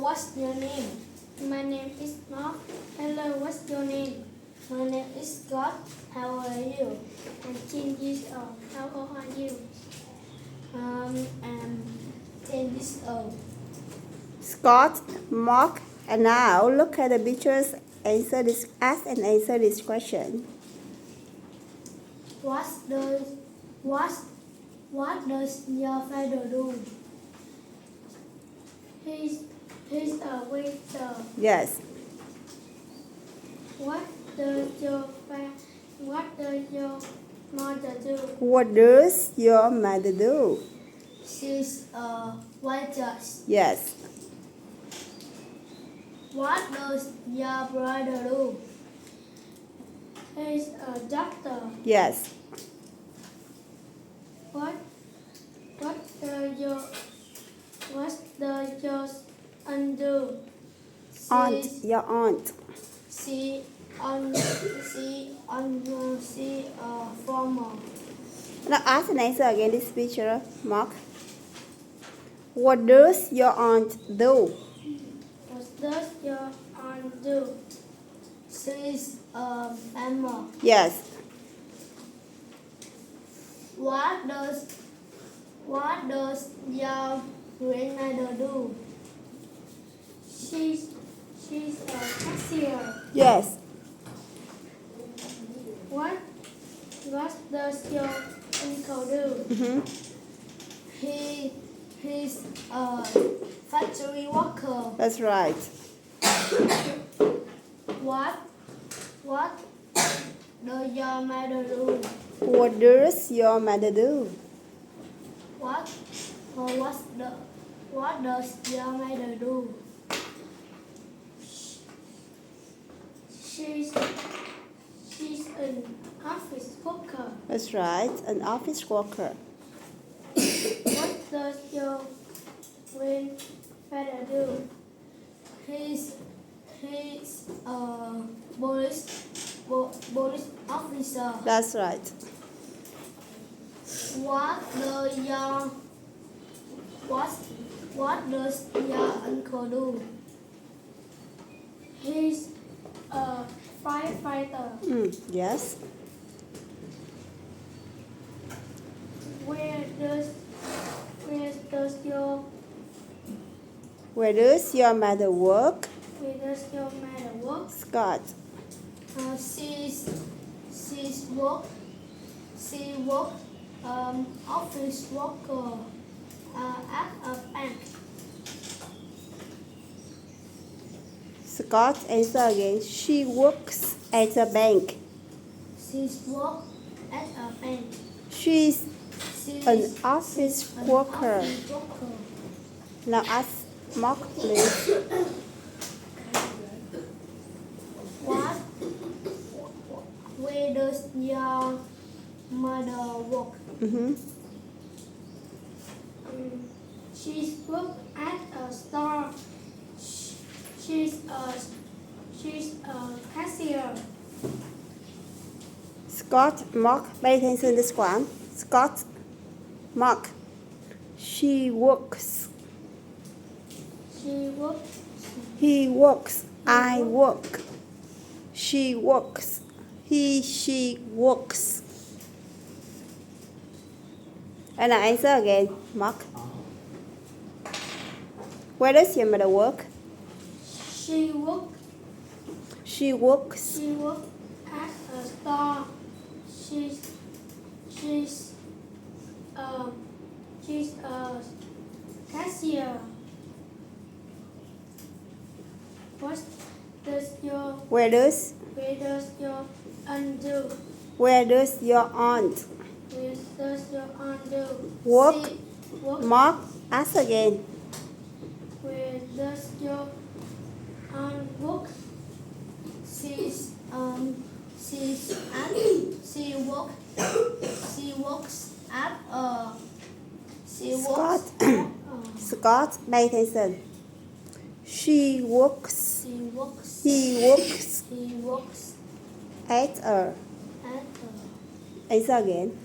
what's your name? My name is Mark. Hello, what's your name? My name is Scott. How are you? I'm 10 years old. How old are you? I'm 10 years old. Scott, Mark, and now look at the pictures. Ask and answer this question. What does your father do? He's a waiter. Yes. What does your mother do? What does your mother do? She's a waitress. Yes. What does your brother do? He's a doctor. Yes. What does your aunt do? Aunt, your aunt. She farmer. Now ask and answer again this picture, Mark. What does your aunt do? What does your aunt do? She's a farmer. Yes. What does your grandmother do? She's a cashier. Yes. What does your uncle do? He's a factory worker. That's right. What does your mother do? What does your mother do? What does your mother do? She's an office worker. That's right, an office worker. What does your grandfather do? He's a police officer. That's right. What does your uncle do? He's a firefighter. Yes. Where does your Where does your mother work? mother work? Scott. She work office worker at a bank. Scott, answer again. She works at a bank. She's work at a bank. She's She's an office worker. office worker. Now ask Mark, please. Where does your mother work? She's work at a store. She's a cashier. Scott, Mark, pay attention to this one. Scott, Mark. She works. She works. He works. I work. She works. She works. And now answer again, Mark. Where does your mother work? She work. She works. She work at a store. She's a cashier. What does your Where does aunt do? Where does your aunt Where does your aunt do? work? She Work. Mark, ask again. Where does your aunt work? She works at a Scott. Scott, pay attention. She works. He works at a. Answer again.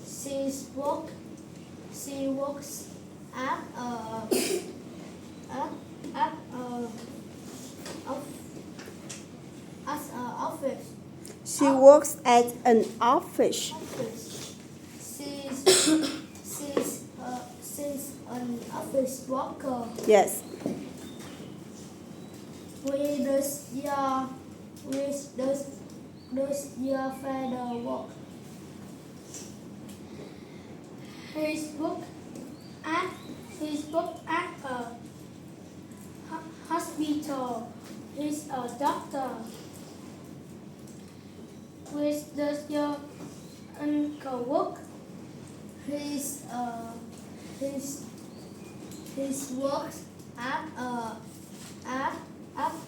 She works at a She works at an office. She's an office worker. Yes. Where does your father work? He works at a hospital. He's a doctor. Where does your uncle work? He's works at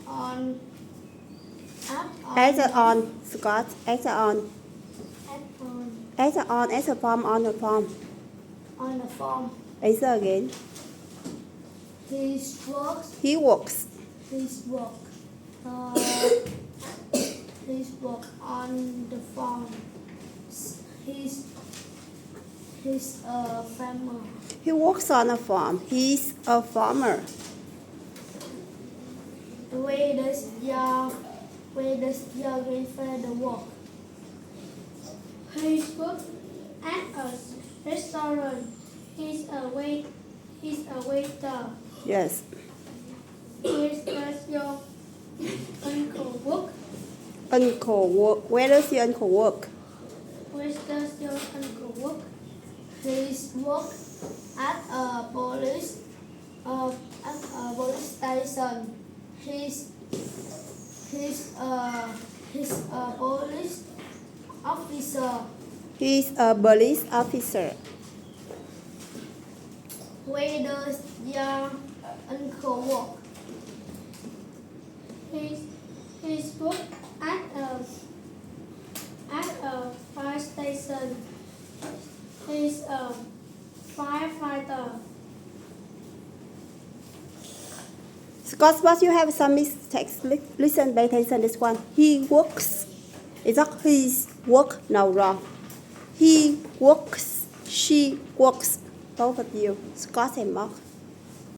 on Answer on, Scott. Answer on. at on Answer on. Answer form on the form. on a farm. Answer again. His works. He works. His work. His work on the farm. He's a farmer. He works on a farm. He's a farmer. Where does your grandfather work? He works at a restaurant. He's a waiter. Yes. Where does your uncle work? Uncle work. Where does your uncle work? Where does your uncle work? His work at a police station. He's a police officer. He's a police officer. Where does your uncle work? He's work at a fire station. He's a firefighter. Scott, but you have some mistakes. Listen, pay attention this one. He works. Is that his work? No, wrong. He works. She works. Both of you. Scott and Mark.